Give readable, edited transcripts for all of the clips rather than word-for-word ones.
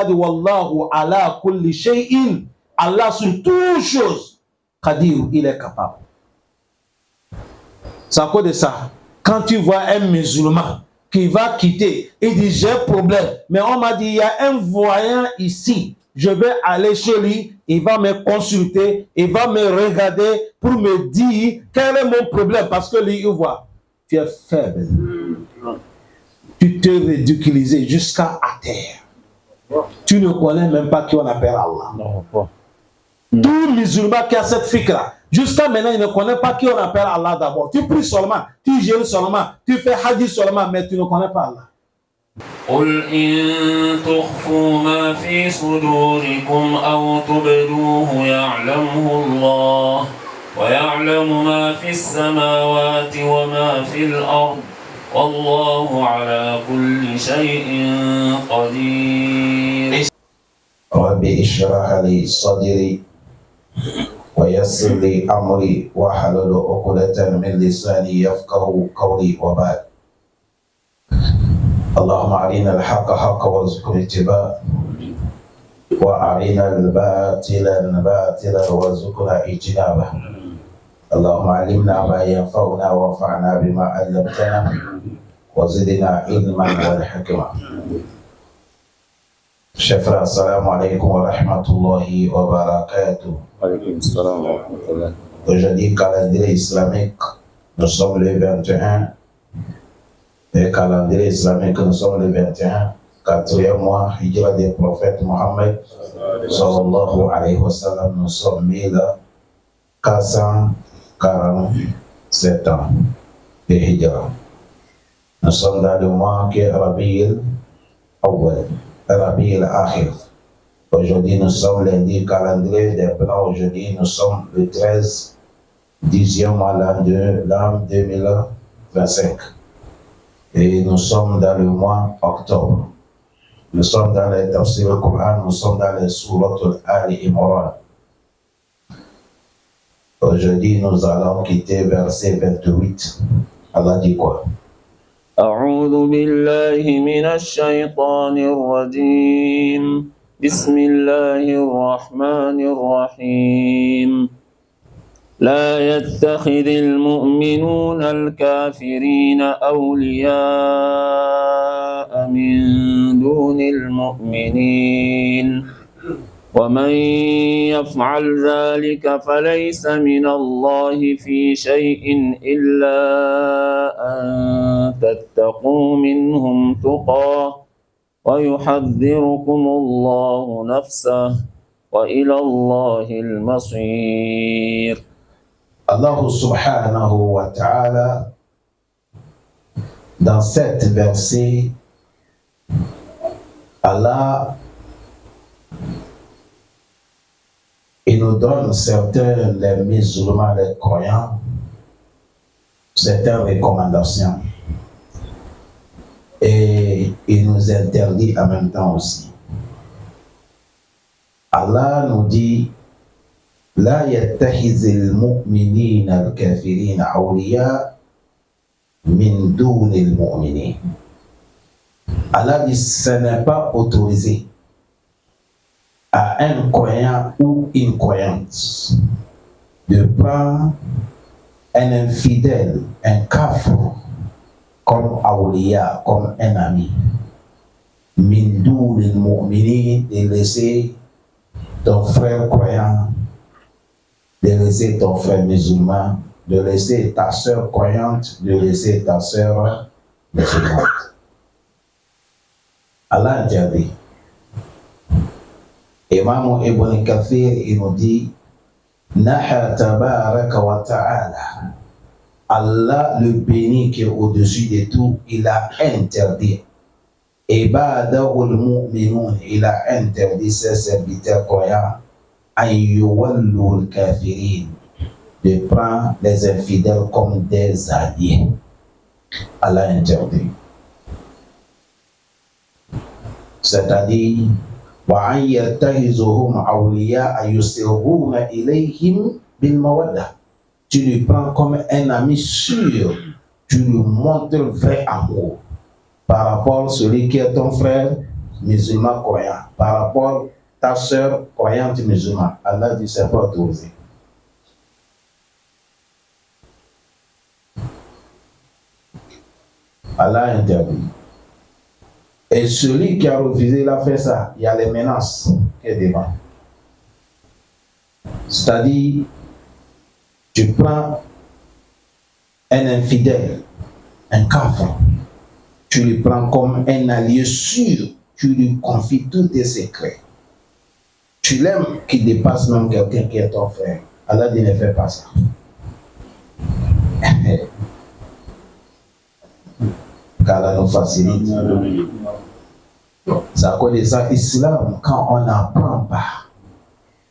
dit Wallahu ala kulli shay'in. Allah sur toutes choses, Qadir, il est capable. C'est à cause de ça. Quand tu vois un musulman qui va quitter, il dit j'ai un problème, mais on m'a dit il y a un voyant ici, je vais aller chez lui, il va me consulter, il va me regarder pour me dire quel est mon problème, parce que lui il voit, tu es faible, tu te ridiculises jusqu'à terre, tu ne connais même pas qui on appelle Allah. Non, pas. Tout musulman qui a cette fiqh-là, jusqu'à maintenant, il ne connaît pas qui on appelle Allah d'abord. Tu pries seulement, tu jeûnes seulement, tu fais hadith seulement, mais tu ne connais pas Allah. قل إن تخفوا ما في صدوركم أو تبدوه يعلمه الله ويعلم ما في السماوات وما في الأرض والله على كل شيء قدير. رب اشرح لي صدري ويسر لي أمري واحلل عقدة من لساني يفقهوا قولي وبعد. اللهم أرنا الحق حقا وارزقنا اتباعه وأرنا الباطل باطلا وارزقنا اجتنابه. اللهم علمنا ما ينفعنا وانفعنا بما علمتنا وزدنا علما والحكمة. Chers frères, assalamu alaikum wa rahmatullahi wa barakatuh. Alaykoum salam wa rahmatullah. Aujourd'hui, calendrier islamique, nous sommes le 21. Le calendrier islamique, nous sommes le 21, quatrième mois, hijra des prophètes Mohammed, sallallahu alayhi wa sallam, nous sommes 1447 ans de hijra. Nous sommes dans le mois qui est Rabi'il Awwal, Rabi'il Akhir. Aujourd'hui, nous sommes lundi, calendrier des blancs. Aujourd'hui, nous sommes le 13, 10e mois de l'an 2025. Et nous sommes dans le mois octobre. Nous sommes dans les tafsir al-Qur'an, nous sommes dans les sourates Ali Imran. Aujourd'hui, nous allons quitter verset 28. Allah dit quoi? أعوذ بالله من الشيطان الرجيم بسم الله الرحمن الرحيم لا يتخذ المؤمنون الكافرين أولياء من دون المؤمنين ومن يفعل ذلك فليس من الله في شيء إلا أن تتقوا منهم تقى ويحذركم الله نفسه وإلى الله المصير. Allah subhanahu wa ta'ala, dans cet verset, Allah il nous donne certains, les musulmans, les croyants, certaines recommandations. Et il nous interdit en même temps aussi. Allah nous dit لا يتخذ المؤمنين الكافرين أولياء من دون المؤمنين. Allah dit ce n'est pas autorisé à un croyant ou une croyante de prendre un infidèle, un kafir, comme awliya, comme un ami. Min dounil mu'minin, de laisser ton frère croyant, de laisser ton frère musulman, de laisser ta soeur croyante, de laisser ta soeur musulmane. Allah interdit. Imam Ibn Kathir, il nous dit Naha tabaraka wa ta'ala. Allah le béni qui est au-dessus de tout, il a interdit. Ibadahul mu'minun, il a interdit ses serviteurs croyants an yuwallu al-kafirin, de prendre les infidèles comme des alliés. Allah interdit. C'est-à-dire وأن يتخذهم أولياء يسرون إليهم بالمودة. Tu le prends comme un ami sûr, tu lui montres vrai amour par rapport à celui qui est ton frère musulman croyant par rapport à ta sœur croyante musulmane, Allah dit c'est pas autorisé. Allah interdit. Et celui qui a refusé, il a fait ça. Il y a les menaces qui est devant. C'est-à-dire, tu prends un infidèle, un kafir, tu le prends comme un allié sûr, tu lui confies tous tes secrets. Tu l'aimes qu'il dépasse même quelqu'un qui est ton frère. Allah dit ne fais pas ça. Qu'Allah nous facilite. C'est à cause de ça, l'islam, quand on n'apprend pas,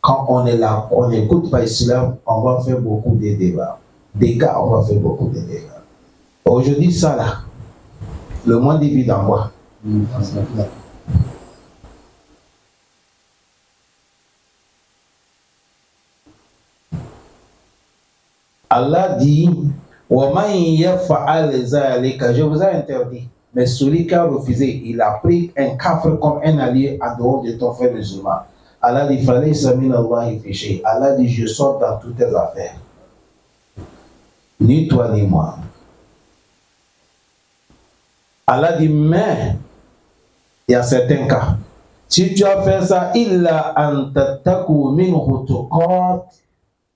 quand on est là, on n'écoute pas l'islam, on va faire beaucoup de débats. On va faire beaucoup de dégâts. Aujourd'hui, ça là, le monde vit dans quoi? Allah dit, je vous ai interdit. Mais celui qui a refusé, il a pris un kafir comme un allié en dehors de ton frère musulman. Allah dit, Allah dit, je sors dans toutes tes affaires. Ni toi ni moi. Allah dit, mais il y a certains cas. Si tu as fait ça,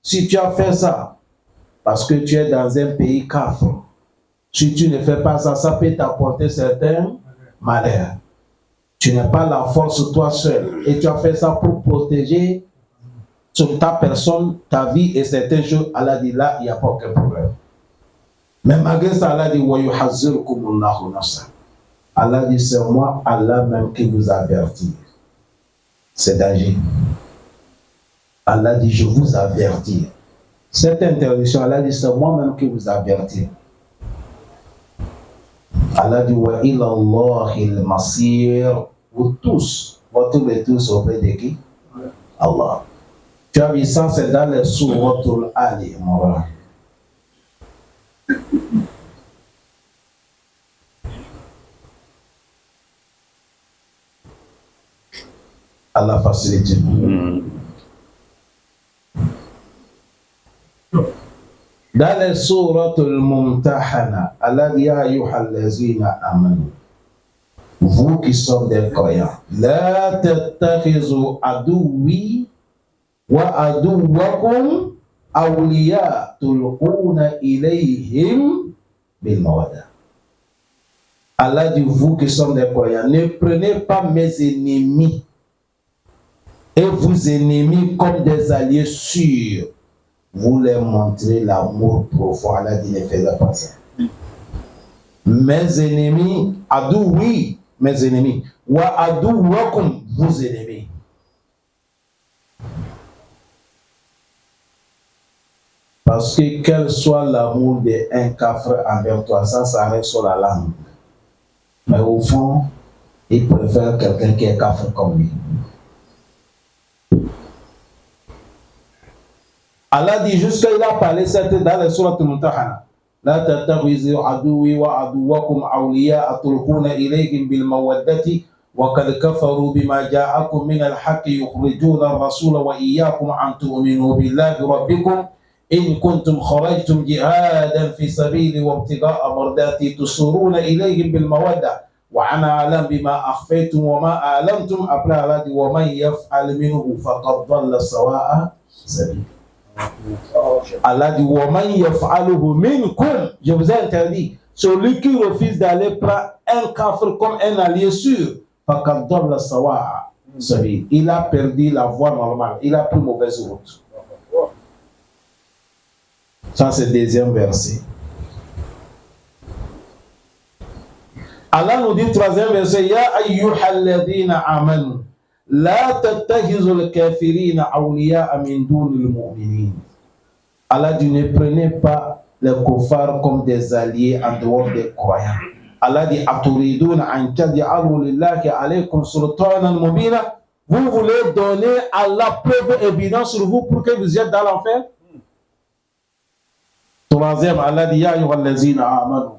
si tu as fait ça, parce que tu es dans un pays kafir, si tu ne fais pas ça, ça peut t'apporter certains malheurs. Tu n'as pas la force toi seul. Et tu as fait ça pour protéger sur ta personne, ta vie et certaines choses. Allah dit là, il n'y a pas aucun problème. Mais malgré ça, Allah dit Allah dit c'est moi, Allah même qui vous avertit. C'est danger. Allah dit je vous avertis. Cette interdiction, Allah dit c'est moi-même qui vous avertis. Allah dit wa ila Allahil masir. Vous tous, votre tous auprès de qui? Allah. Tu as vu ça, c'est dans les souratul Ali Imran. Allah facilite. Dans les souratul Mumtahana, Allah dit ya ayyuhal lazina amanu. Vous qui sommes des croyants, la tattakhizu aduwi wa aduwakum awliya tulquna ilayhim bil mawadda. Allah dit, vous qui sommes des croyants, ne prenez pas mes ennemis et vos ennemis comme des alliés sûrs. Vous leur montrez l'amour profond. Allah dit, ne faites pas ça. Mes ennemis, adou, oui, mes ennemis. Wa adou wakum, vos ennemis. Parce que quel soit l'amour d'un kafir envers toi, ça reste sur la langue. Mais au fond, il préfère quelqu'un qui est kafir comme lui. Allah dit jusqu'à il a parlé dans les sourates Mumtahana. La tattakhidhu aduwwi wa aduwwakum awliya tulquna ilayhim bil mawaddati wa qad kafaru bima ja'akum min al haqqi yukhrijuna ar-rasula wa iyyakum an tu'minu billahi rabbikum in kuntum kharajtum jihadan fi sabili wa ibtigha'a mardati tusuruna ilayhim bil mawadda wa ana a'lam bima akhfaytum wa ma a'lamtum après Allah dit wa man yaf'al minhu faqad dhalla sawa'a sabil. Allah dit waman yaf'aluhu minkum, je vous ai interdit. Celui qui refuse d'aller prendre un kafir comme un allié sûr, faqad dhalla sawa'a sabil. Il a perdu la voie normale, il a pris mauvaise route. Ça c'est le deuxième verset. Allah nous dit troisième verset, ya ayyuhalladhina amanu la tattakhizul kafirina awliya'a min dunil mu'minin. Allah dit ne prenez pas les kuffars comme des alliés en dehors des croyants. Allah dit aturiduna an taj'alu lillahi alaykum sultanan mubina. Vous voulez donner à la preuve évidente sur vous pour que vous êtes dans l'enfer? Troisième, Allah dit ya ayyuhallazina amanu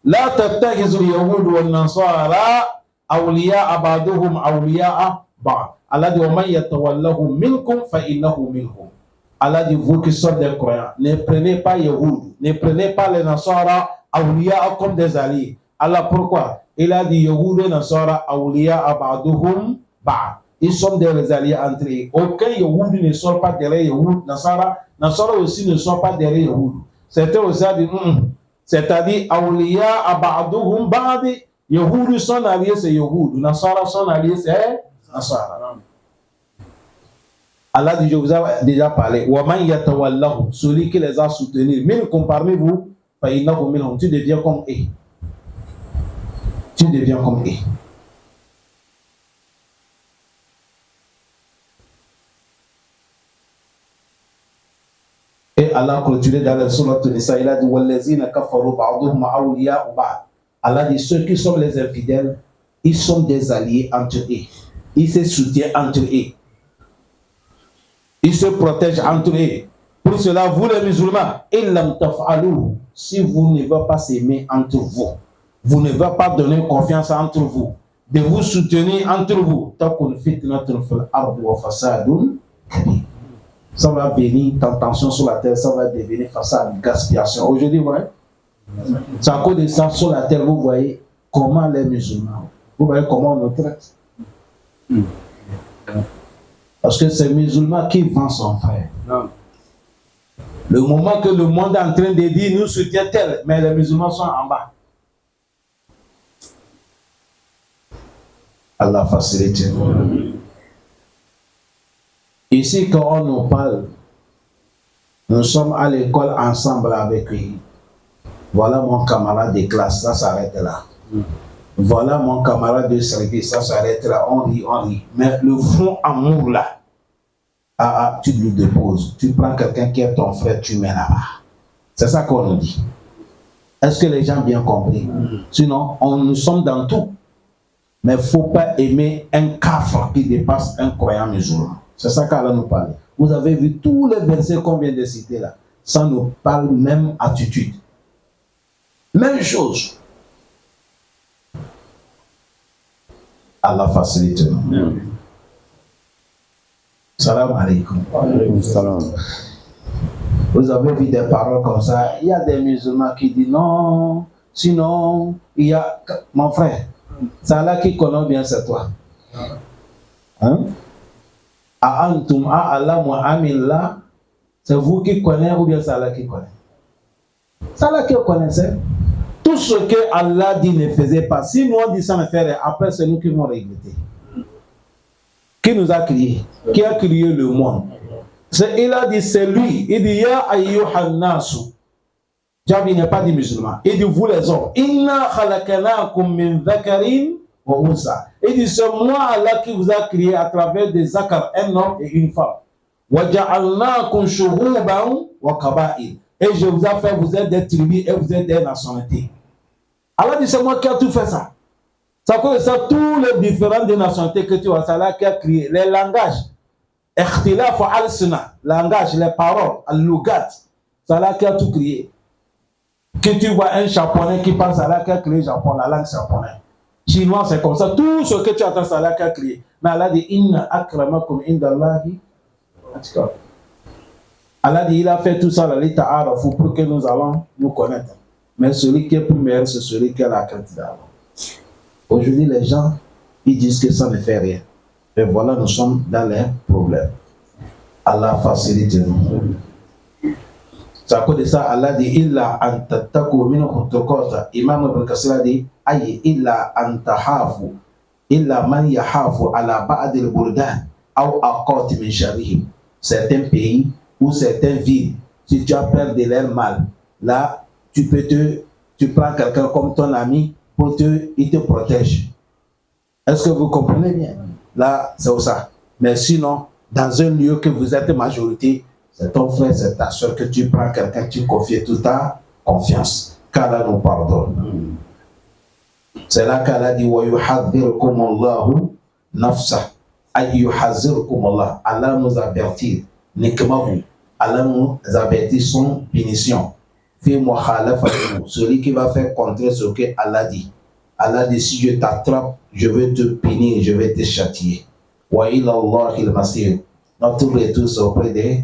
la tattakhizul yahuda wan nasara awliya'a ba'duhum awliya'a ba'd. Allah dit wa man yatawallahu minkum fa innahu minhum. Allah dit vous qui sommes des croyants, ne prenez pas Yahoud, ne prenez pas les Nasara awliya'a comme des alliés. Allah pourquoi? Il a dit Yahoud et Nasara awliya'a ba'duhum ba'd. Ils sont des alliés entre eux. Aucun Yahoud ne sort pas derrière Yahoud. Nasara aussi ne sort pas derrière Yahoud. C'était aussi dit c'est-à-dire awliya'a ba'duhum ba'd. Yahoud son allié c'est Yahoud, Nasara son allié c'est Nasara. Allah dit, je vous ai déjà parlé. Wa man yatawallahu, celui qui les a soutenus, minkum parmi vous, fa innahu minhum, tu deviens comme eux. Tu deviens comme eux. Et Allah a clôturé dans la sourate Nisa, il a dit wallazina kafaru ba'duhum awliya'u ba'd. Allah dit ceux qui sont les infidèles, ils sont des alliés entre eux. Ils se soutiennent entre eux. Ils se protègent entre eux. Pour cela, vous les musulmans, illam taf'alu, si vous ne voulez pas s'aimer entre vous, vous ne voulez pas donner confiance entre vous, de vous soutenir entre vous, takun fitnatun fil ardi wa fasadun kabir. Ça va venir, tentation sur la terre, ça va devenir façade, gaspillation. Aujourd'hui, ouais, c'est à cause de ça sur la terre, vous voyez comment les musulmans, vous voyez comment on nous traite. Parce que c'est musulman qui vend son frère. Non. Le moment que le monde est en train de dire nous soutient tel, mais les musulmans sont en bas. Allah facilite. Ici, quand on nous parle, nous sommes à l'école ensemble avec eux. Voilà mon camarade de classe, ça s'arrête là. Voilà mon camarade de service, ça s'arrête là. On rit. Mais le fond amour là, tu lui déposes. Tu prends quelqu'un qui est ton frère, tu mets là-bas. C'est ça qu'on nous dit. Est-ce que les gens ont bien compris? Sinon, nous sommes dans tout. Mais il ne faut pas aimer un kafir qui dépasse un croyant musulman. C'est ça qu'Allah nous parle. Vous avez vu tous les versets qu'on vient de citer là. Ça nous parle même attitude. Même chose. Allah facilite. Salam alaikum. Vous avez vu des paroles comme ça. Il y a des musulmans qui disent non. Sinon, il y a mon frère. C'est Allah qui connaît bien, c'est toi. Hein? Antum a'lamu amillah. C'est vous qui connaissez ou bien c'est Allah qui connaît? C'est Allah qui connaissait. Tout ce que Allah dit ne faisait pas. Si nous on dit ça ne fait rien, après c'est nous qui vont regretter. Qui nous a créé? Qui a créé le monde? Il a dit c'est lui. Il dit ya ayyuhan nasu. Jabi n'est pas dit musulman. Il dit vous les hommes. Inna khalaqnakum min dhakarin wa unsa. Il dit c'est moi Allah qui vous a créé à travers des zakar, un homme et une femme. Wa ja'alnakum shu'uban wa qaba'il. Et je vous ai fait, vous êtes des tribus et vous êtes des nationalités. Allah dit c'est moi qui a tout fait ça. Ça cause ça tous les différentes des nationalités que tu vois, c'est Allah qui a créé les langages. Ikhtilaf al-sina, langage, les paroles, al-lugat. C'est Allah qui a tout créé. Que tu vois un japonais qui parle, c'est Allah qui a créé le Japon, la langue japonaise. Chinois, c'est comme ça. Tout ce que tu attends, c'est Allah qui a créé. Mais Allah dit inna akramakum indallahi atqakum. Allah dit, il a fait tout ça, pour que nous allons nous connaître. Mais celui qui est plus meilleur, c'est celui qui a la crainte d'Allah. Aujourd'hui, les gens, ils disent que ça ne fait rien. Et voilà, nous sommes dans les problèmes. Allah facilite nous. C'est à cause de ça, Allah dit, illa antattaku minhu tuqata. Imam Ibn Kathir a dit, ayi illa antahafu, illa man yahafu ala ba'd al-buldan, aw aqat min sharrihim. Certains pays ou certaines villes, si tu as peur de leur mal, là, tu prends quelqu'un comme ton ami, il te protège. Est-ce que vous comprenez bien? Là, c'est ça. Mais sinon, dans un lieu que vous êtes majorité, c'est ton frère, c'est ta soeur que tu prends quelqu'un, tu confies toute ta confiance. Qu'Allah nous pardonne. C'est là qu'Allah dit wa yuhadhdhirukum Allahu nafsa. Ay yuhadhdhirukum Allah. Allah nous avertit. Nikmahu. Allah nous avertit son punition. Celui qui va faire contrer ce que Allah dit. Allah dit, si je t'attrape, je vais te punir, je vais te châtier. Wa ila Allah il-masir. Notre retour c'est auprès de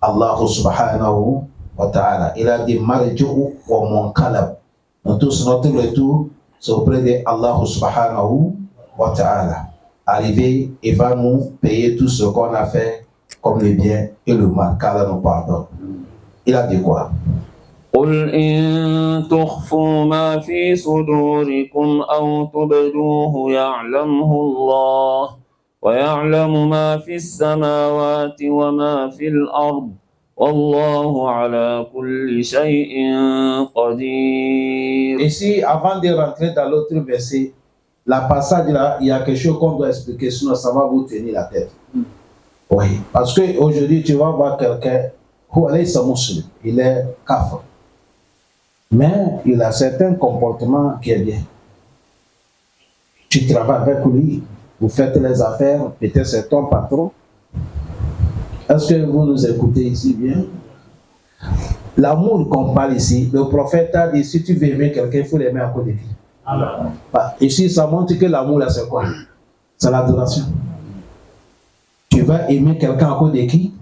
Allah subhanahu wa ta'ala. Il a dit, marji'u wa munqalab. Notre retour c'est auprès de Allah subhanahu wa ta'ala. Arrivé, il va nous payer tout ce qu'on a fait comme le bien et le mal, car Allah nous pardonne. Il a dit quoi? قل إن تخفوا ما في صدوركم أو تبدوه يعلمه الله ويعلم ما في السماوات وما في الأرض والله على كل شيء قدير. Ici, avant de rentrer dans l'autre verset, la passage là, il y a quelque chose qu'on doit expliquer, sinon ça va vous tenir la tête. Oui, parce qu'aujourd'hui, tu vas voir quelqu'un, il est kafir. Mais il a certains comportements qui est bien. Tu travailles avec lui, vous faites les affaires, peut-être c'est ton patron. Est-ce que vous nous écoutez ici bien? L'amour qu'on parle ici, le prophète a dit, si tu veux aimer quelqu'un, il faut l'aimer à côté de lui. Ici, ça montre que l'amour là, c'est quoi? C'est l'adoration. Tu vas aimer quelqu'un à côté de qui?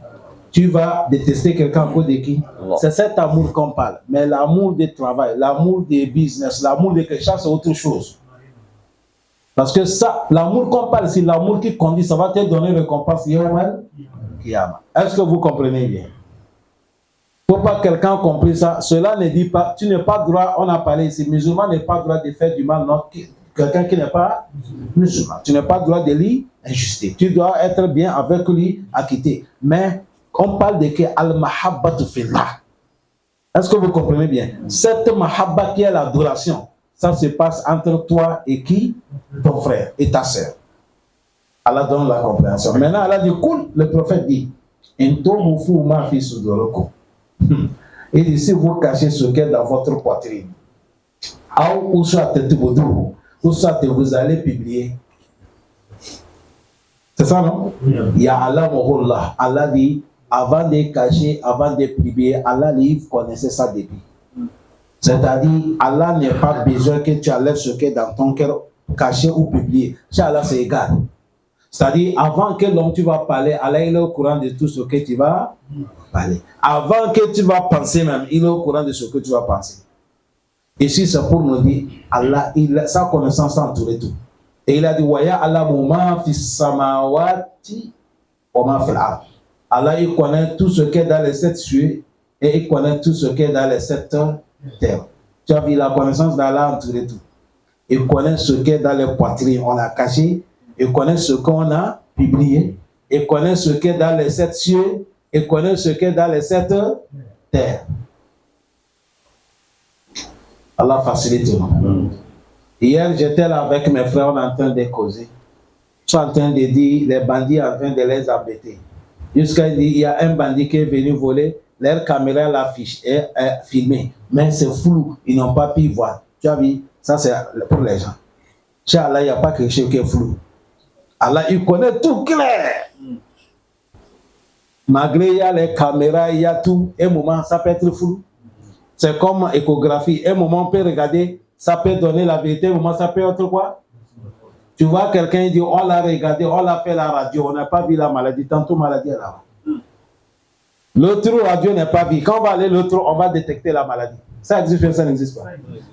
Tu vas détester quelqu'un à cause de qui? C'est cet amour qu'on parle. Mais l'amour du travail, l'amour des business, l'amour de quelque chose, c'est autre chose. Parce que ça, l'amour qu'on parle, c'est l'amour qui conduit, ça va te donner récompense. Est-ce que vous comprenez bien? Il ne faut pas que quelqu'un comprenne ça. Cela ne dit pas, tu n'as pas droit, on a parlé ici, musulman n'est pas droit de faire du mal, non, quelqu'un qui n'est pas musulman. Tu n'as pas droit de lui injuster. Tu dois être bien avec lui, acquitté. Mais on parle de que al-mahabbatu fillah. Est-ce que vous comprenez bien? Cette mahabba qui est l'adoration, ça se passe entre toi et qui? Ton frère et ta sœur. Allah donne la compréhension. Maintenant, Allah dit, cool, le prophète dit, il dit, si vous cachez ce qui est dans votre poitrine, ou soit vous allez publier. C'est ça, non? Ya Allah, Allah dit, avant de cacher, avant de publier, Allah livre connaissait ça depuis. C'est-à-dire, Allah n'a pas besoin que tu enlèves ce qui est dans ton cœur, caché ou publié. Chez Allah, c'est égal. C'est-à-dire, avant que l'homme tu vas parler, Allah il est au courant de tout ce que tu vas parler. Avant que tu vas penser même, il est au courant de ce que tu vas penser. Ici, c'est pour nous dire, Allah, sa connaissance a entouré tout. Et il a dit, Waya Allah ma fi samawati wa ma fil ard. Allah, il connaît tout ce qui est dans les 7 cieux et il connaît tout ce qui est dans les 7 terres. Tu as vu la connaissance d'Allah entouré tout. Il connaît ce qui est dans les poitrines, on a caché. Il connaît ce qu'on a publié. Il connaît ce qui est dans les 7 cieux. Il connaît ce qui est dans les 7 terres. Allah facilite tout. Hier, j'étais là avec mes frères, on est en train de causer. Je suis en train de dire, les bandits en train de les embêter. Jusqu'à dire, il y a un bandit qui est venu voler, leur caméra l'affiche est filmée. Mais c'est flou, ils n'ont pas pu voir. Tu as vu, ça c'est pour les gens. Chez Allah, il n'y a pas quelque chose qui est flou. Allah, il connaît tout clair. Malgré il y a les caméras, il y a tout. Un moment, ça peut être flou. C'est comme échographie. Un moment, on peut regarder, ça peut donner la vérité. Un moment, ça peut être quoi? Tu vois quelqu'un dit, on l'a regardé, on l'a fait la radio, on n'a pas vu la maladie. Tantôt, maladie est là. L'autre radio n'est pas vu. Quand on va aller l'autre, on va détecter la maladie. Ça existe, ça n'existe pas.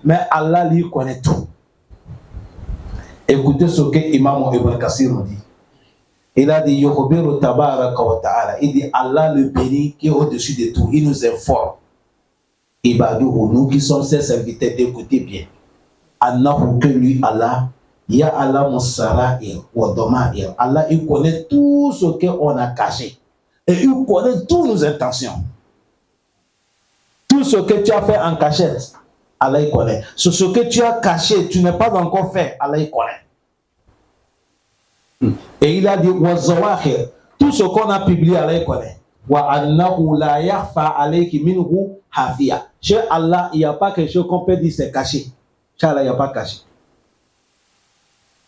Mais Allah, lui, connaît tout. Écoutez ce que Imam Ibn Kassir nous dit. Il a dit, Yokobiru tabaraka wa ta'ala. Il dit, Allah le béni qui est au-dessus de tout. Il nous informe. Ibadou, nous qui sommes ses serviteurs, d'écouter bien. Annahu que lui, Allah, ya Allah Moussara'ir wa Doma'ir. Allah, il connaît tout ce qu'on a caché. Et il connaît toutes nos intentions. Tout ce que tu as fait en cachette, Allah il connaît. Ce que tu as caché, tu n'as pas encore fait, Allah il connaît. Et il a dit, wa zawahir, tout ce qu'on a publié, Allah il connaît. Wa annahu la yakhfa alayki minhu hafiya. Chez Allah, il n'y a pas quelque chose qu'on peut dire c'est caché. Chez Allah, il n'y a pas caché.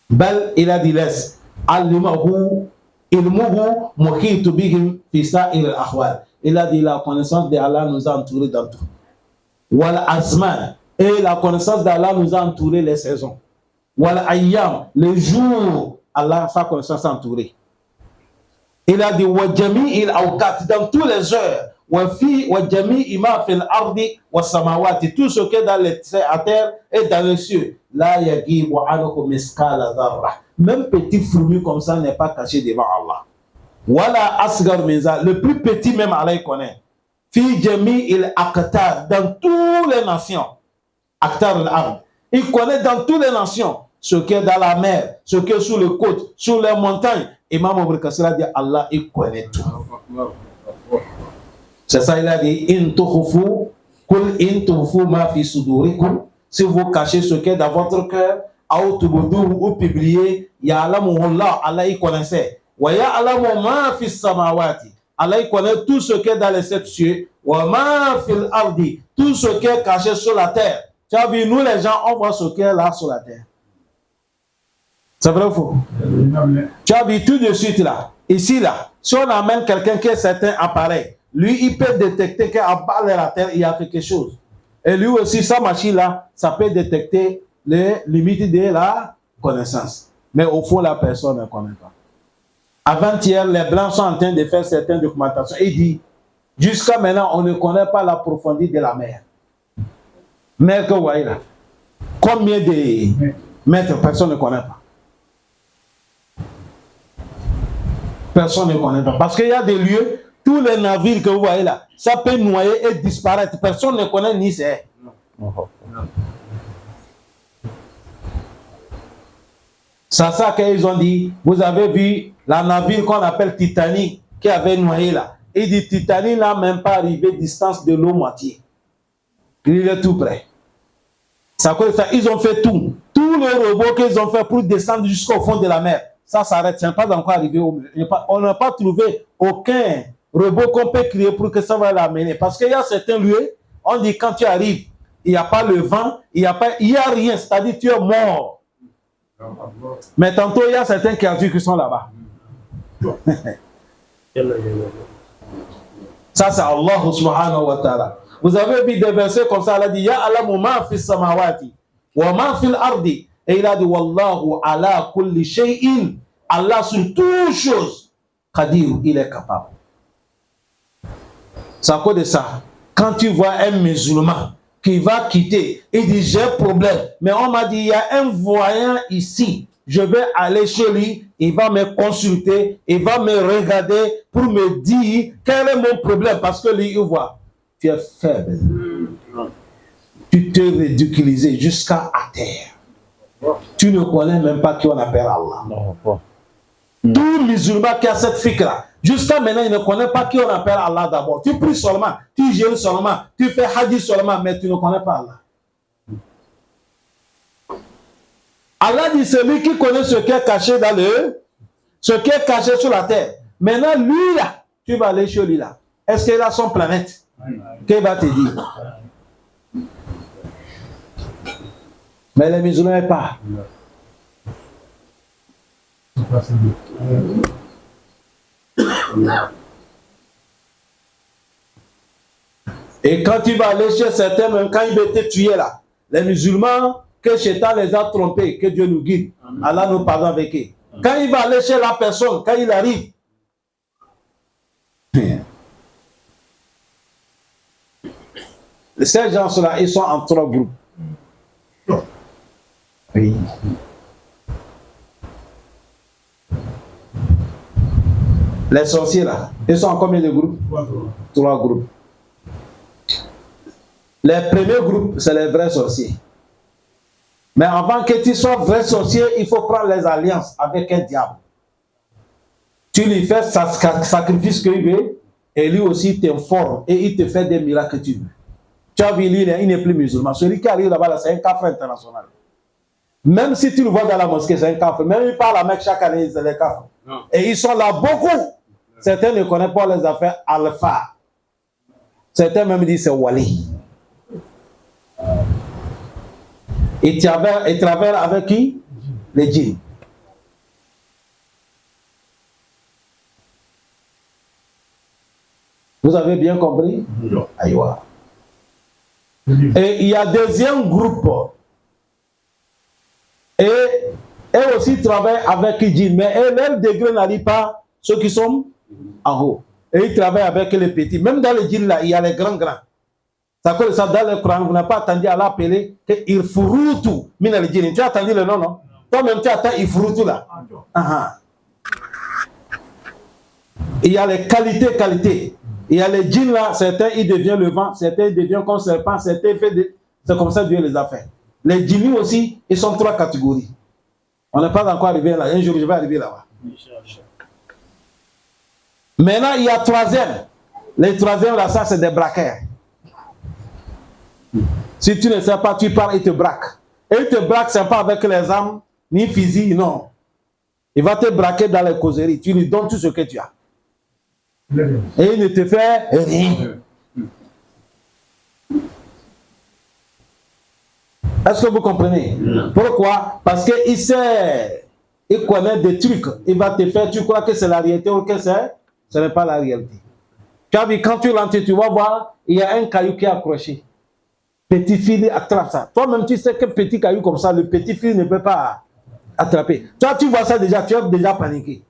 Bel, il a dit, laisse. Alimahu, ilmuhu, muhitu bihim, fisa il al-ahwal. Il a dit, la connaissance d'Allah nous a entourés dans tout. Wal azman. Et la connaissance d'Allah nous a entouré les saisons. wal ayyam, les jours, Allah, sa connaissance entourée. Il a dit wa jami'il awqat, dans tous les heures, wa jami'i ma fil ardi wa samawati, tout ce qui est dans les à terre et dans les cieux. La yagibu anhu miskala dharra. Même petit fourmi comme ça n'est pas caché devant Allah. Wala asgar minza, le plus petit même Allah connaît. Fi jami'il aqtar, dans toutes les nations. Aqtar al-ard. Il connaît dans toutes les nations ce qui est dans la mer, ce qui est sur les côtes, sur les montagnes. Imam Ibn Kathir a dit Allah, il connaît tout. C'est ça, il a dit in tukhfu kul in tukhfu ma fi sudurikum, si vous cachez ce qui est dans votre cœur, ou publier, ya'lamu Allah, Allah il connaissait. Wa ya'lamu ma fi samawati, Allah il connaît tout ce qui est dans les sept cieux. Wa ma fil ardi, tout ce qui est caché sur la terre. Tu as vu, nous les gens, on voit ce qui est là sur la terre. C'est vrai ou faux? Tu as vu tout de suite là, ici là, si on amène quelqu'un qui a certains appareils, lui il peut détecter qu'à bas de la terre il y a quelque chose. Et lui aussi, sa machine là, ça peut détecter les limites de la connaissance. Mais au fond, la personne ne connaît pas. Avant-hier, les Blancs sont en train de faire certaines documentations. Il dit, jusqu'à maintenant, on ne connaît pas la profondeur de la mer. Mer que vous voyez là. Combien de mètres, personne ne connaît pas. Personne ne connaît pas. Parce qu'il y a des lieux, tous les navires que vous voyez là, ça peut noyer et disparaître. Personne ne connaît ni c'est. C'est ça qu'ils ont dit. Vous avez vu la navire qu'on appelle Titanic qui avait noyé là. Il dit Titanic n'a même pas arrivé distance de l'eau moitié. Il est tout près. Ça cause ça. Ils ont fait tout. Tous les robots qu'ils ont fait pour descendre jusqu'au fond de la mer. Ça s'arrête. Ça n'est pas encore arrivé au milieu. On n'a pas trouvé aucun robot qu'on peut créer pour que ça va l'amener. Parce qu'il y a certains lieux, on dit quand tu arrives, il n'y a pas le vent, il n'y a rien. C'est-à-dire tu es mort. Mais tantôt, il y a certains créatures qui sont là-bas. Ça, c'est Allah subhanahu wa ta'ala. Vous avez vu des versets comme ça, il a dit Ya alamu ma fi samawati wa ma fi l'ardi. Et il a dit Wallahu ala kulli shay'in. Allah sur toutes choses. Qadir, il est capable. C'est à cause de ça. Quand tu vois un musulman qui va quitter, il dit j'ai problème. Mais on m'a dit il y a un voyant ici. Je vais aller chez lui, il va me consulter, il va me regarder pour me dire quel est mon problème. Parce que lui, il voit, tu es faible. Tu te ridiculises jusqu'à terre. Tu ne connais même pas qui on appelle Allah. Tout musulman qui a cette fikra, jusqu'à maintenant, il ne connaît pas qui on appelle Allah d'abord. Tu pries seulement, tu jeûnes seulement, tu fais hadith seulement, mais tu ne connais pas Allah. Allah dit celui qui connaît ce qui est caché dans ce qui est caché sur la terre. Maintenant, lui là, tu vas aller chez lui là. Est-ce qu'il a son planète? Qu'est-ce qu'il va te dire? Mais les musulmans ne pas. Et quand tu vas aller chez certains, même quand ils veulent te tuer là, les musulmans, que Shaitan les a trompés, que Dieu nous guide. Allah nous pardonne avec eux. Quand il va aller chez la personne, quand il arrive, ces gens-là, ils sont en trois groupes. Oui. Les sorciers là, ils sont en combien de groupes? Trois groupes. Les premiers groupes, c'est les vrais sorciers. Mais avant que tu sois vrai sorcier, il faut prendre les alliances avec un diable. Tu lui fais sacrifice qu'il veut, et lui aussi t'informe, et il te fait des miracles que tu veux. Tu as vu, lui, il n'est plus musulman. Celui qui arrive là-bas, c'est un kafir international. Même si tu le vois dans la mosquée, c'est un kafir. Même il parle avec chaque année, c'est des kafir. Et ils sont là beaucoup. Certains ne connaissent pas les affaires alpha. Certains même disent c'est wali. Et travaille avec qui? Les djinns. Vous avez bien compris? Aïwa. Et il y a deuxième groupe. Et eux aussi travaillent avec les djinns, mais leur degré n'arrive pas ceux qui sont en haut. Et ils travaillent avec les petits. Même dans les djinns, là, il y a les grands. Ça cause ça dans le Coran, vous n'avez pas attendu à l'appeler que Irfurutu. Mina les djinns. Tu as attendu le nom, non? Toi-même, tu attends Irfurutu là. Il y a les qualités. Il y a les djinns là, certains ils deviennent le vent, certains ils deviennent comme serpent, certains fait de... C'est comme ça que Dieu les a fait. Les djinns aussi, ils sont 3 catégories. On n'est pas encore arrivé là. Un jour, je vais arriver là-bas. Maintenant, il y a 3e. Les 3e là, ça c'est des braqueurs. Si tu ne sais pas, tu pars et te braques. Et il te braque, c'est pas avec les armes, ni physique, non. Il va te braquer dans les causeries. Tu lui donnes tout ce que tu as. Et il ne te fait rien. Est-ce que vous comprenez? Pourquoi? Parce qu'il sait, il connaît des trucs. Il va te faire, tu crois que c'est la réalité ou que ce n'est pas la réalité. Tu as vu, quand tu rentres, tu vas voir, il y a un caillou qui est accroché. Petit fil attrape ça. Toi-même, tu sais que petit caillou comme ça, le petit fil ne peut pas attraper. Toi, tu vois ça déjà, tu es déjà paniqué.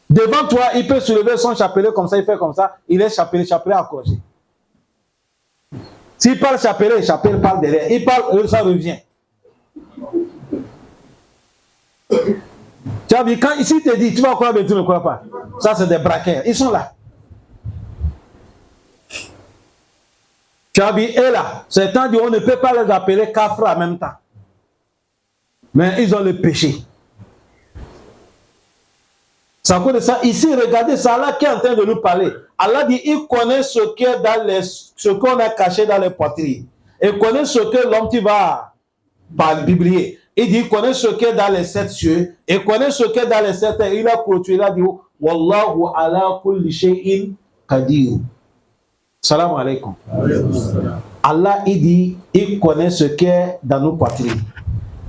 Devant toi, il peut soulever son chapelet comme ça, il fait comme ça, il est chapelet accroché. S'il parle chapelet parle derrière. Il parle, ça revient. Tu as vu, quand ici il te dit, tu vas croire, mais tu ne crois pas. Ça, c'est des braqueurs. Ils sont là. Tu as vu, et là, certains disent, on ne peut pas les appeler kafra en même temps. Mais ils ont le péché. Ça cause de ça. Ici, regardez, c'est Allah qui est en train de nous parler. Allah dit, il connaît ce qu'on a caché dans les poitrines. Il connaît ce que l'homme qui va par le biblier. Il dit, il connaît ce qui est dans les 7 cieux. Il connaît ce qui est dans les 7 terres. Il a clôturé, il a dit, Wallahu ala kulli shay'in qadir. Salam alaikum. Allah, il dit, il connaît ce qui est dans nos poitrines.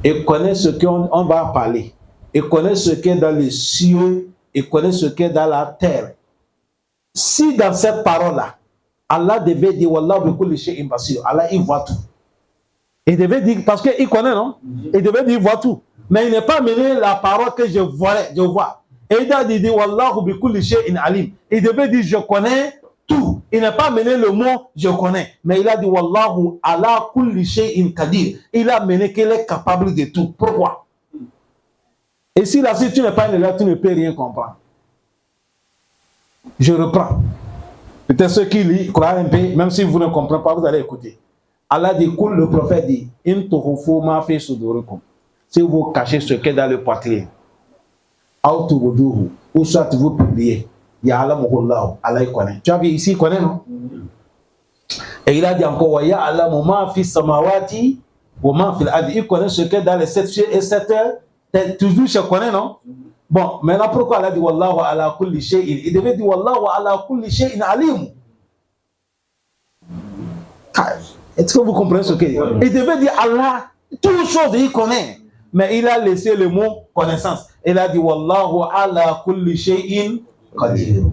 Il connaît ce qu'on va parler. Il connaît ce qui est dans les cieux. Il connaît ce qui est dans la terre. Si dans cette parole-là, Allah devait dire Wallahu bi kulli shay'in basir, Allah il voit tout. Il devait dire, parce qu'il connaît, non? Il devait dire il voit tout. Mais il n'est pas mené la parole que je vois. Et il a dit Wallahu bi kulli shay'in alim. Il devait dire je connais tout. Il n'a pas mené le mot je connais. Mais il a dit Wallahu ala kulli shay'in qadir. Il a mené qu'il est capable de tout. Pourquoi? Et si là, si tu n'es pas là, tu ne peux rien comprendre. Je reprends. Peut-être ceux qui lisent, croient un peu, même si vous ne comprenez pas, vous allez écouter. Allah dit, le prophète dit, si vous cachez ce qui est dans le poitrine, ou soit vous publiez, Allah il connaît. Tu as vu ici, il connaît, non? Et il a dit encore, il connaît ce qui est dans les 7 cieux et 7 terres. Toujours je connais, non? Bon, maintenant pourquoi Allah dit Wallahu ala kulli shay'in? Il devait dire Wallahu ala kulli shay'in alim. Est-ce que vous comprenez ce qu'il dit? Il devait dire Allah, toutes choses il connaît. Mais il a laissé le mot connaissance. Il a dit Wallahu ala kulli shay'in qadir.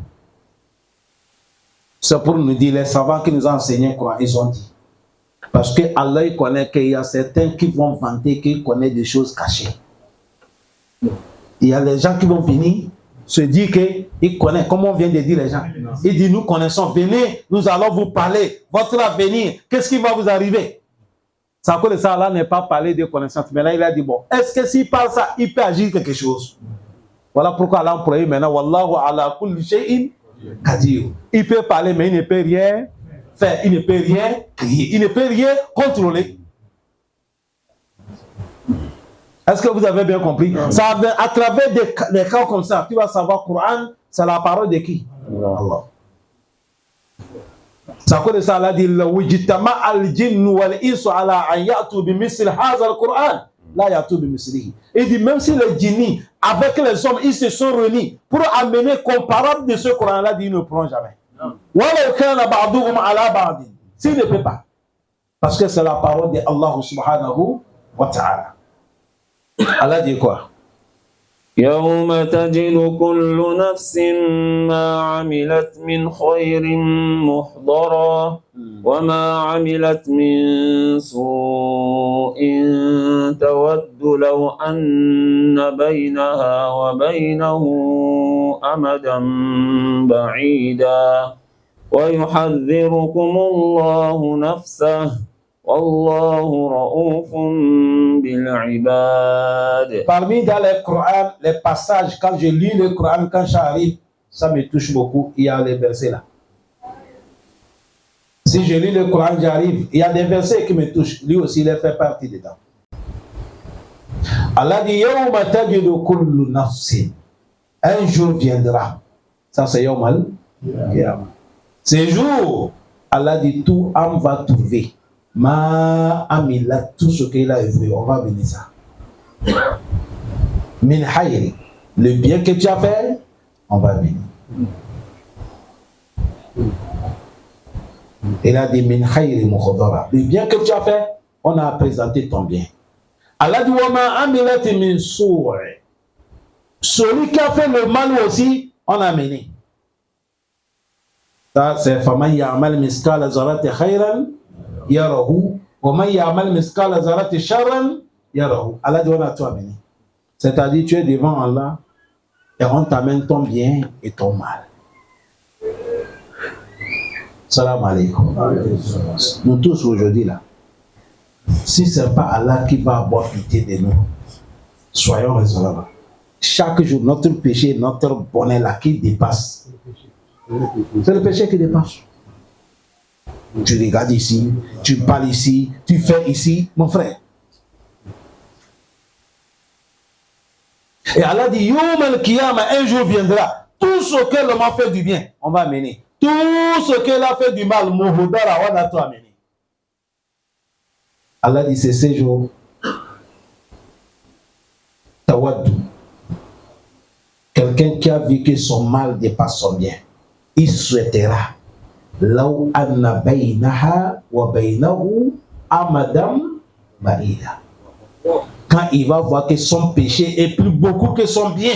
C'est pour nous dire, les savants qui nous ont enseigné quoi, ils ont dit. Parce que Allah il connaît qu'il y a certains qui vont vanter qu'ils connaissent des choses cachées. Il y a les gens qui vont venir se dire qu'ils connaissent, comme on vient de dire les gens. Il dit, nous connaissons, venez, nous allons vous parler, votre avenir, qu'est-ce qui va vous arriver? Ça cause de ça, Allah n'est pas parlé de connaissance. Maintenant, il a dit, bon, est-ce que s'il parle ça, il peut agir quelque chose? Voilà pourquoi Allah a employé maintenant, Wallahu ala kulli shay'in qadir. Il peut parler, mais il ne peut rien faire, il ne peut rien crier, il ne peut rien contrôler. Est-ce que vous avez bien compris? Ça, à travers des cas comme ça, tu vas savoir, Coran, c'est la parole de qui? Allah. Ça cause de ça, Allah dit, Wujitama al-jinnu wal-insu ala an ya'tu bimisli hadha al-Qur'an, la ya'tu bimislihi. Il dit, même si les djinnis, avec les hommes, ils se sont réunis pour amener comparable de ce Coran-là, ils ne pourront jamais. Wala kana ba'duhum ala ba'din. S'il ne peut pas. Parce que c'est la parole de Allah subhanahu wa ta'ala. Allah dit quoi? يوم تجد كل نفس ما عملت من خير محضرا وما عملت من سوء تود لو أن بينها وبينه أمدا بعيدا ويحذركم الله نفسه والله رؤوف بالعباد. Parmi dans le Coran, les passages, quand je lis le Coran, quand j'arrive, ça me touche beaucoup. Il y a les versets là. Si je lis le Coran, j'arrive, il y a des versets qui me touchent. Lui aussi, il fait partie dedans. Allah dit, Yawma tajidu kullu nafsin. Un jour viendra. Ça, c'est Yawmal Qiyamah. Ce jour, Allah dit, tout âme va trouver. Ma amila, tout ce qu'il a œuvré, on va venir ça. Min hayri, le bien que tu as fait, on va venir. Il a dit min hayri mukhdara, le bien que tu as fait, on a présenté ton bien. Allah dit wa ma amilat min su'i, celui qui a fait le mal aussi, on a amené. Ça c'est faman ya'mal miskala zarati khayran yarahu wa man ya'mal miskala zarati sharran yarahu. Allah dit on a tout amené. C'est-à-dire tu es devant Allah et on t'amène ton bien et ton mal. Salam alaikum. Nous tous aujourd'hui là, si ce n'est pas Allah qui va avoir pitié de nous, soyons raisonnables. Chaque jour, notre péché, notre bonheur là qui dépasse. C'est le péché qui dépasse. Tu regardes ici, tu parles ici, tu fais ici, mon frère. Et Allah dit, Yawm al-Qiyamah, un jour viendra, tout ce que l'homme a fait du bien, on va amener. Tout ce qu'il a fait du mal, Mouhoudara, on a tout amené. Allah dit, c'est ce jour. Tawaddu. Quelqu'un qui a vu que son mal dépasse son bien, il souhaitera. Law anna baynaha wa baynahu amadam ba'ida. Quand il va voir que son péché est plus beaucoup que son bien,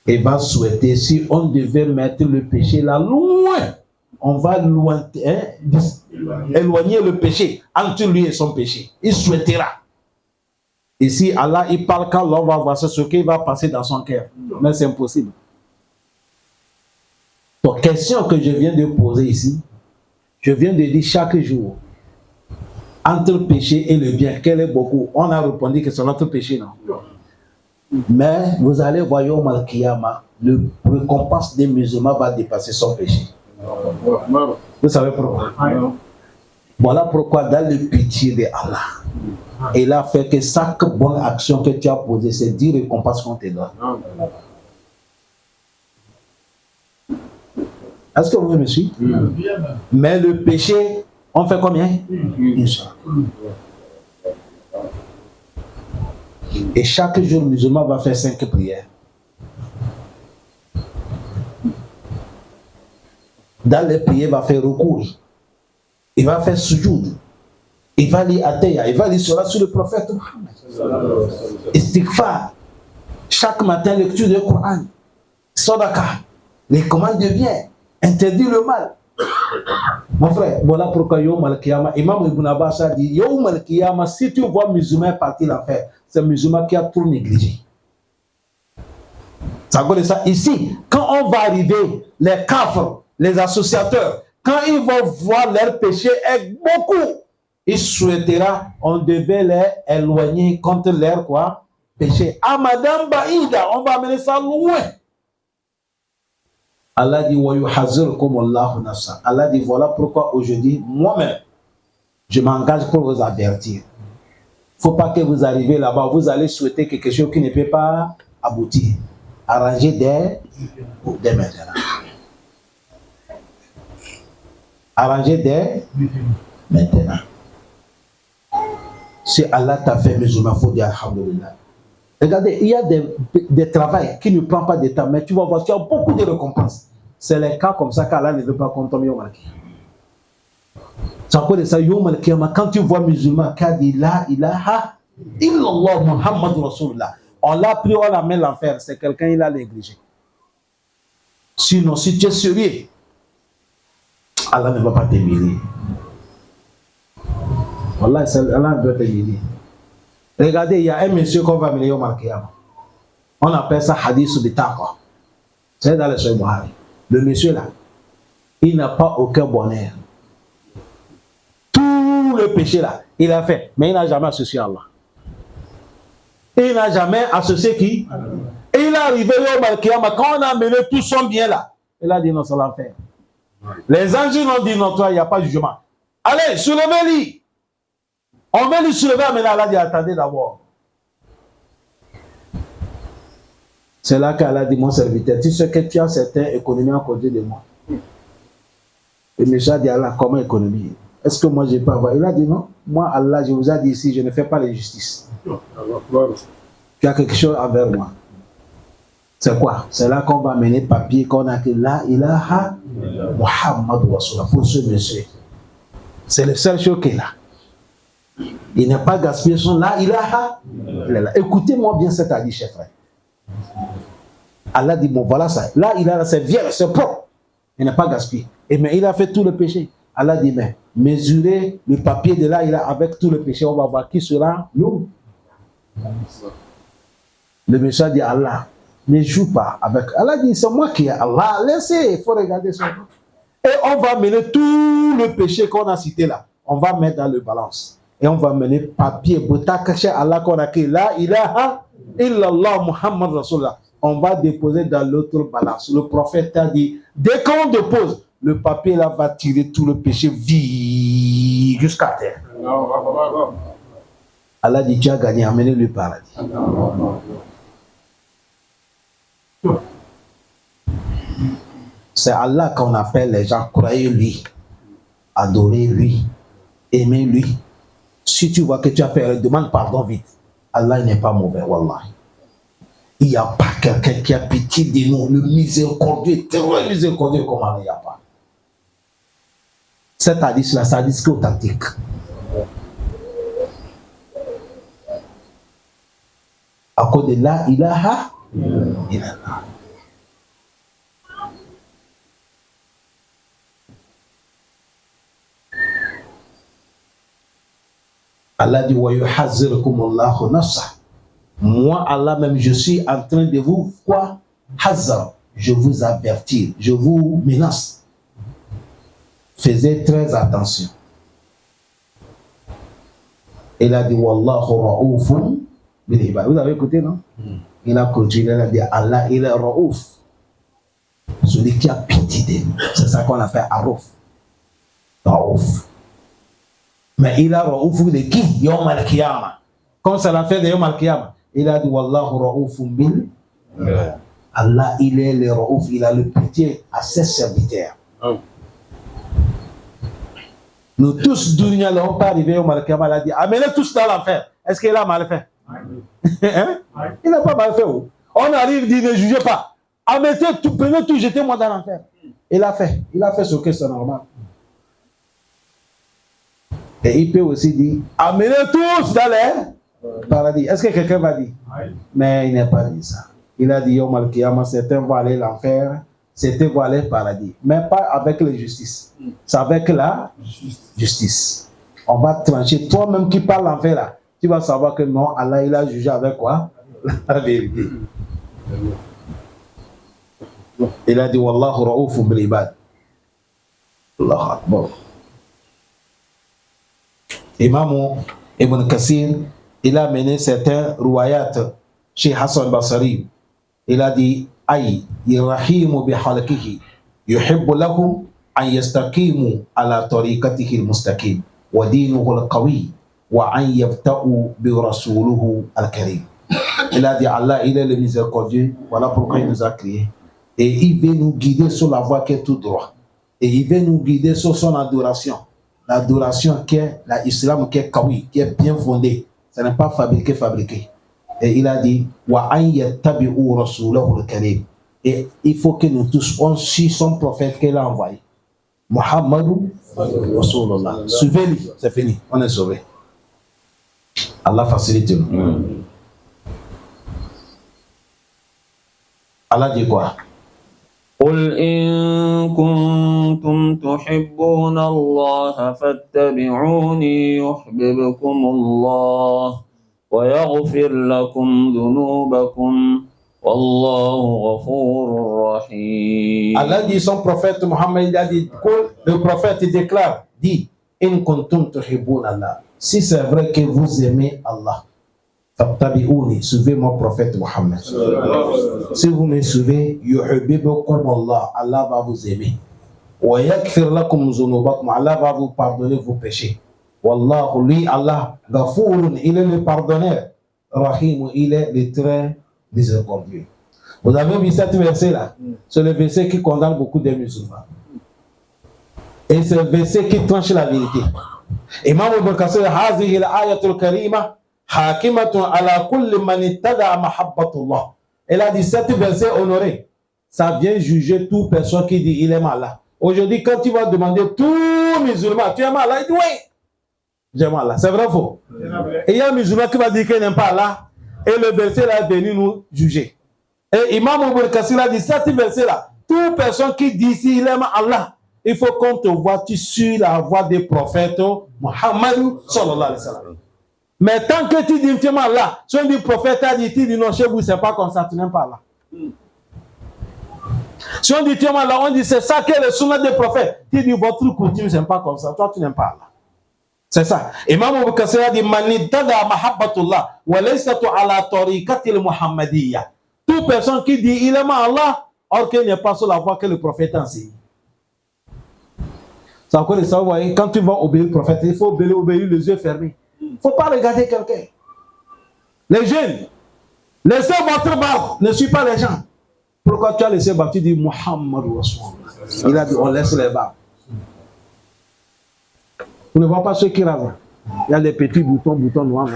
il va souhaiter, si on devait mettre le péché là loin, on va loin, éloigner le péché entre lui et son péché. Il souhaitera. Ici, Allah, il parle quand l'homme va voir ce qui va passer dans son cœur. Mais c'est impossible. Donc, question que je viens de poser ici, je viens de dire chaque jour, entre le péché et le bien, quel est beaucoup? On a répondu que c'est notre péché, non? Mais vous allez voir, Yawm al-Qiyamah, le récompense des musulmans va dépasser son péché. Vous savez pourquoi? Voilà pourquoi dans le pitié de Allah, il a fait que chaque bonne action que tu as posée, c'est 10 récompenses qu'on te donne. Est-ce que vous me suivez? Mais le péché, on fait combien? Une seule. Et chaque jour, le musulman va faire 5 prières. Dans les prières, il va faire recours. Il va faire sujoud. Il va lire Ataya. Il va lire cela sur le prophète Muhammad. Istighfar. Chaque matin, lecture du Coran. Sadaqa. Les commandes de bien. Interdit le mal. Mon frère, voilà pourquoi Yawm al-Qiyamah, Imam Ibn Abbas a dit, Yawm al-Qiyamah, si tu vois musulman partir l'enfer, c'est un musulman qui a tout négligé. Ça veut dire ça. Ici, quand on va arriver, les kafrs, les associateurs, quand ils vont voir leur péché est beaucoup, ils souhaiteront, on devait les éloigner contre leur quoi? Péché. Ah, Madame Baïda, on va amener ça loin. Allah dit, wa yuhazzirukum Allahu nafsa. Allah dit, voilà pourquoi aujourd'hui, moi-même, je m'engage pour vous avertir. Il ne faut pas que vous arrivez là-bas, vous allez souhaiter quelque chose qui ne peut pas aboutir. Arrangez dès maintenant. Arrangez dès maintenant. Si Allah t'a fait musulman, il faut dire alhamdulillah. Regardez, il y a des travails qui ne prennent pas de temps, mais tu vas voir, tu as beaucoup de récompenses. C'est les cas comme ça qu'Allah ne veut pas qu'on tombe Yawm al-Qiyamah. Ça s'appelle ça Yawm al-Qiyamah. Quand tu vois musulman qui a dit la ilaha illallah Muhammad Rasulullah. On l'a pris, on l'a mis l'enfer. C'est quelqu'un, il a négligé. Sinon, si tu es sérieux, Allah ne va pas t'humilier. Wallah, Allah doit t'humilier. Regardez, il y a un monsieur qu'on va mener au Marquiyama. On appelle ça hadith de Taqwa. C'est dans le Sahih Bukhari. Le monsieur là, il n'a pas aucun bonheur. Tout le péché là, il a fait, mais il n'a jamais associé Allah. Il n'a jamais associé qui? Et il est arrivé au Marquiyama, quand on a mené tout son bien là, il a dit non, c'est l'enfer. Les anges ont dit non, toi, il n'y a pas de jugement. Allez, soulevez-lui. On va lui soulever, mais là, Allah dit attendez d'abord. C'est là qu'Allah dit mon serviteur, tu sais que tu as certaines économies à côté de moi. Et Mécha dit Allah, comment économie? Est-ce que moi je peux avoir? Il a dit non, moi Allah, je vous ai dit ici, je ne fais pas la justice. Tu as quelque chose envers moi. C'est quoi? C'est là qu'on va mener papier, qu'on a que la ilaha Muhammad Rasulullah pour ce monsieur. C'est le seul chose qu'il a. Il n'a pas gaspillé son la ilaha. Écoutez-moi bien cet hadith, chef frère. Allah dit bon voilà ça. Là il a c'est vierge, c'est propre. Il n'a pas gaspillé. Et mais il a fait tout le péché. Allah dit mais mesurez le papier de là il a avec tout le péché. On va voir qui sera nous. Le méchant dit Allah ne joue pas avec. Allah dit c'est moi qui ai Allah. Laissez, il faut regarder son nom. Et on va mener tout le péché qu'on a cité là. On va mettre dans le balance. Et on va mener papier, boutakaché Allah qu'on a créé. La ilaha illallah Muhammad Rasulullah. On va déposer dans l'autre balance. Le prophète a dit, dès qu'on dépose, le papier là va tirer tout le péché vie jusqu'à terre. Allah dit, tu as gagné, amenez le paradis. C'est Allah qu'on appelle les gens, croyez lui, adorez lui, aimez lui. Si tu vois que tu as fait, demande pardon vite. Allah n'est pas mauvais, wallah. Il n'y a pas quelqu'un qui a pitié de nous, le miséricordieux, très miséricordieux comme Allah, il n'y a pas. Cet hadith-là, c'est un hadith authentique. À cause de la ilaha illallah. Allah dit wa yuhazzirukumullahu nafsa. Moi, Allah même, je suis en train de vous quoi? Hazar. Je vous avertis, je vous menace. Faisez très attention. Il a dit wallahu ra'oufun bil ibad. Vous avez écouté, non? Il a continué, il a dit Allah, il est ra'ouf. Celui qui a pitié de nous. C'est ça qu'on appelle Arouf. Ra'ouf. Mais il a ra'ouf de qui? Yom al-Qiyamah. Comme ça l'a fait de Yom al-Qiyamah. Il a dit wallahu ra'oufun bil. Allah, il est le ra'ouf, il a le pitié à ses serviteurs. Nous tous, dunya, ne sommes pas arrivés au Malkiyama, il a dit amenez tous dans l'enfer. Est-ce qu'il a mal fait? Hein? Il n'a pas mal fait. Où? On arrive, dit ne jugez pas. Amenez tout, prenez tout, jetez-moi dans l'enfer. Il a fait ce que c'est normal. Et il peut aussi dire amenez tous dans le paradis. Est-ce que quelqu'un va dire? Mais il n'a pas dit ça. Il a dit Yom al-Qiyamah, certains vont aller l'enfer, certains vont aller le paradis. Mais pas avec la justice. C'est avec la justice. On va trancher. Toi-même qui parles l'enfer là, tu vas savoir que non, Allah il a jugé avec quoi? La vérité. Il a dit wallahu ra'oufun bil ibad. Allahu Akbar. Imam Ibn Kassir, il a mené certains riwayat chez Hassan Basri. Il a dit ay yirahimu bi halqihi yuhibbu lahum an yastaqimu ala tariqatihi al-mustaqim wa dinuhu al-qawi wa an yabta'u bi rasuluhu al-karim. Il a dit Allah, il est le miséricordieux, voilà pourquoi il nous a créés. Et il veut nous guider sur la voie qui est tout droit. Et il veut nous guider sur son adoration. L'adoration qui est l'islam qui est kawi, qui est bien fondé. Ce n'est pas fabriqué. Et il a dit wa an yattabi'u rasulahu al-karim. Et il faut que nous tous on suive son prophète qu'il a envoyé. Muhammadou Rasulullah. Suivez-lui, c'est fini, on est sauvé. Allah facilite. Allah dit quoi? قل إن كنتم تحبون الله فاتبعوني يحببكم الله ويغفر لكم ذنوبكم والله غفور رحيم. Allah dit son prophète Mohammed, il a dit, le prophète déclare, dit, in kuntum tuhibbun Allah. Si c'est vrai que vous aimez Allah, fattabi'uni, suivez mon prophète Mohammed. Si vous me suivez, yuhibbukum Allah, Allah va vous aimer. Wa yaghfir lakum dhunubakum, Allah va vous pardonner vos péchés. Wallahu, lui Allah, ghafurun, il est le pardonneur. Rahim, il est le très miséricordieux. Vous avez vu cet verset-là? C'est le verset qui condamne beaucoup de musulmans. Et c'est le verset qui tranche la vérité. Imam Ibn Kathir, هذه الآية الكريمة حاكمة على كل من اتبع محبة الله. Elle a dit, cet verset honoré, ça vient juger toute personne qui dit il aime Allah. Aujourd'hui, quand tu vas demander tout musulman, tu aimes Allah, il dit oui, j'aime Allah. C'est vrai ou faux? Et il y a un musulman qui va dire qu'il n'aime pas Allah, et le verset là est venu nous juger. Et Imam Ibn Kathir a dit, cet verset là, toute personne qui dit si il aime Allah, il faut qu'on te voie sur la voie des prophètes Muhammad sallallahu alayhi wa sallam. Mais tant que tu dis tu aimes Allah, si on dit prophète a dit, tu dis non, chez vous c'est pas comme ça, tu n'aimes pas Allah. Si on dit tu aimes Allah, on dit c'est ça que le sunnah des prophètes. Tu dis votre coutume c'est pas comme ça, toi tu n'aimes pas Allah. C'est ça. Imam Abu Kassir a dit manidada mahabbatullah wa laysatu ala tariqatil muhammadiyya. Toute personne qui dit il aime Allah, or qu'il n'est pas sur la voie que le prophète enseigne. C'est encore ça, vous voyez, quand tu vas obéir le prophète, il faut obéir les yeux fermés. Il ne faut pas regarder quelqu'un. Les jeunes, laissez votre barbe, ne suis pas les gens. Pourquoi tu as laissé barbe? Tu dis Muhammad Rasulullah. Il a dit on laisse les barbes. Vous ne voyez pas ceux qui rasent. Il y a des petits boutons noirs.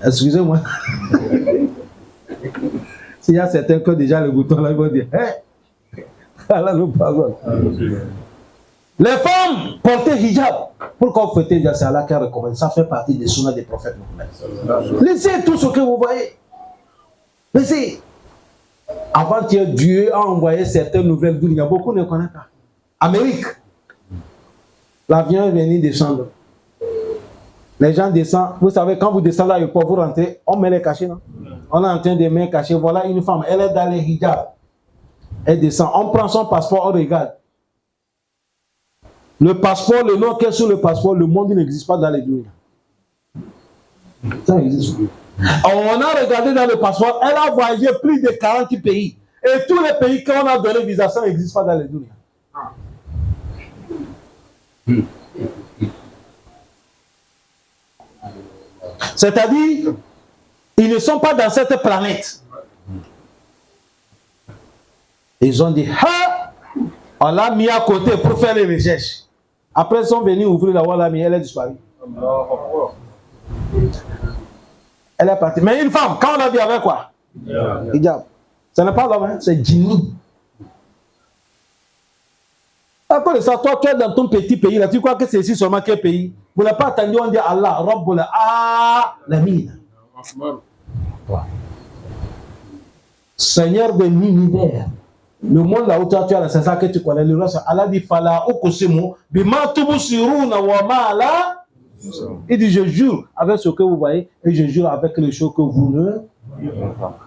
Excusez-moi. S'il y a certains qui ont déjà le bouton là, ils vont dire Allah nous pardonne. Les femmes portez hijab. Pourquoi vous faites hijab? C'est Allah qui a recommandé. Ça fait partie des sunnahs des prophètes. Laissez tout ce que vous voyez. Laissez. Avant-hier, Dieu a envoyé certaines nouvelles d'où il y a beaucoup ne connaissent pas. Amérique. L'avion est venu descendre. Les gens descendent. Vous savez, quand vous descendez à l'aéroport, vous rentrez, on met les cachets, non? On est en train de mettre cachets. Voilà une femme, elle est dans les hijab. Elle descend. On prend son passeport, on regarde. Le passeport, le nom qui est sur le passeport, le monde n'existe pas dans les deux. Ça existe. On a regardé dans le passeport, elle a voyagé plus de 40 pays. Et tous les pays qu'on a donné visa, ça n'existe pas dans les deux. C'est-à-dire, ils ne sont pas dans cette planète. Ils ont dit, on l'a mis à côté pour faire les recherches. Après, ils sont venus ouvrir la voie, elle est disparue. Elle est partie. Mais une femme, quand on a vu avec quoi? Hijab. Ce n'est pas l'homme, hein? C'est djinni. Après ça, toi, tu es dans ton petit pays, là, tu crois que c'est ici seulement quel pays? Vous n'avez pas attendu, on dit Allah, Rabbul Alamin. Seigneur de l'univers. Le monde là où tu as, c'est ça que tu connais. Le reste, Allah dit Fala ukusimu bima tubsiruna wa ma la. Il dit je jure avec ce que vous voyez et je jure avec les choses que vous ne voyez pas.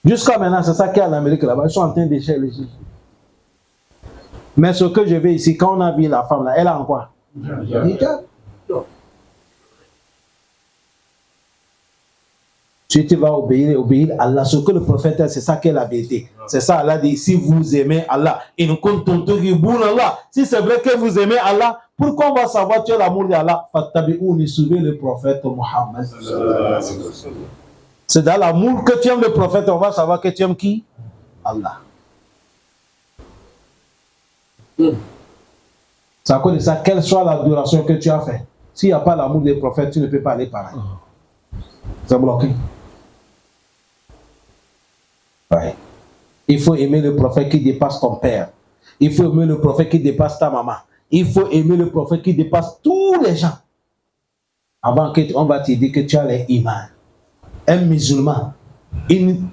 Jusqu'à maintenant, c'est ça qu'il y a en Amérique là-bas. Ils sont en train d'échelle les choses. Mais ce que je vais ici, quand on a vu la femme là, elle a en quoi? Si tu vas obéir à Allah, ce que le prophète a, c'est ça qui est la vérité. C'est ça, Allah dit, si vous aimez Allah, si c'est vrai que vous aimez Allah, pourquoi on va savoir tu as l'amour d'Allah? Suivez le prophète Mohammed. C'est dans l'amour que tu aimes le prophète, on va savoir que tu aimes qui? Allah. C'est à cause de ça, quelle soit l'adoration que tu as fait. S'il n'y a pas l'amour des prophètes, tu ne peux pas aller pareil. C'est bloqué. Ouais. Il faut aimer le prophète qui dépasse ton père. Il faut aimer le prophète qui dépasse ta maman. Il faut aimer le prophète qui dépasse tous les gens. Avant qu'on va te dire que tu as les imams. Un musulman, une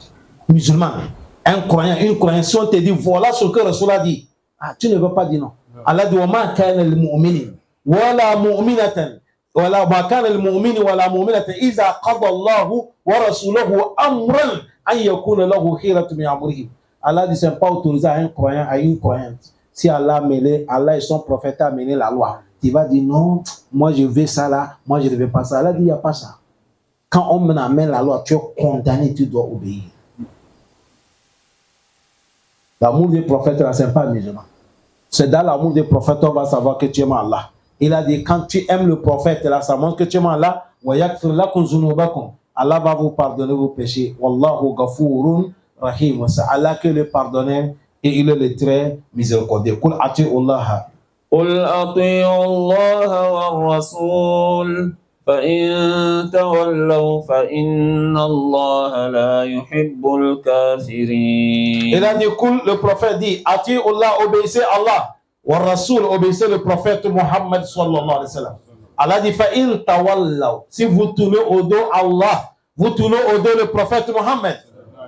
musulmane, un croyant, une croyante, si on te dit voilà ce que Rasul a dit, ah, tu ne veux pas dire non. Allah dit وَمَا كَانَ الْمُؤْمِنِ وَلَا مُؤْمِنَةً وَلَا مَا كَانَ الْمُؤْمِنِ وَلَا مُؤْمِنَةً إِذَا قَضَى اللَّهُ وَرَسُولُهُ أَمْرًا أَنْ يَكُونَ لَهُ خِيرَةٌ مِنْ أَمْرِهِ. Allah dit c'est pas autorisé à un croyant, à une croyante. Si Allah et son prophète a mené la loi, tu vas dire non, moi je veux ça là, moi je ne veux pas ça. Allah dit il n'y a pas ça. Quand on amène la loi, tu es condamné, tu dois obéir. L'amour des prophètes là, c'est pas musulman. C'est dans l'amour des prophètes on va savoir que tu aimes Allah. Il a dit quand tu aimes le prophète là, ça montre que tu aimes Allah. Allah va vous pardonner vos péchés. Wallahu ghafurun rahim. C'est Allah qui le pardonne et il est le très miséricordieux. Qul ati'u Allah. قل أطيعوا الله والرسول فإن تولوا فإن الله لا يحب الكافرين. Il a dit, le prophète dit, ati'u Allah, obéissez Allah. Wa Rasul, obéissez le prophète Muhammad sallallahu alayhi wa sallam. Allah dit, fa'in tawallaw. Si vous tournez au dos Allah, vous tournez au dos le prophète Muhammad.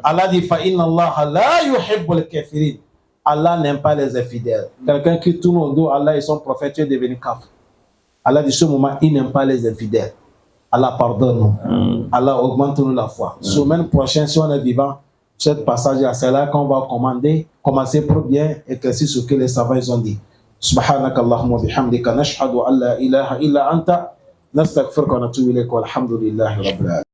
Allah dit, fa'in Allah la yuhibbul kafirin. Allah n'aime pas les infidèles. Quelqu'un qui tourne au dos Allah et son prophète est devenu kafir. Allah dit, ce moment, il n'aime pas les infidèles. Allah pardonne-nous. Allah augmente-nous la foi. Semaine prochaine, si on est vivant, ce passage, c'est là qu'on va commencer pour bien éclaircir ce que les savants ont dit. سبحانك اللهم وبحمدك نشهد أن لا إله إلا أنت نستغفرك ونتوب إليك والحمد لله رب العالمين.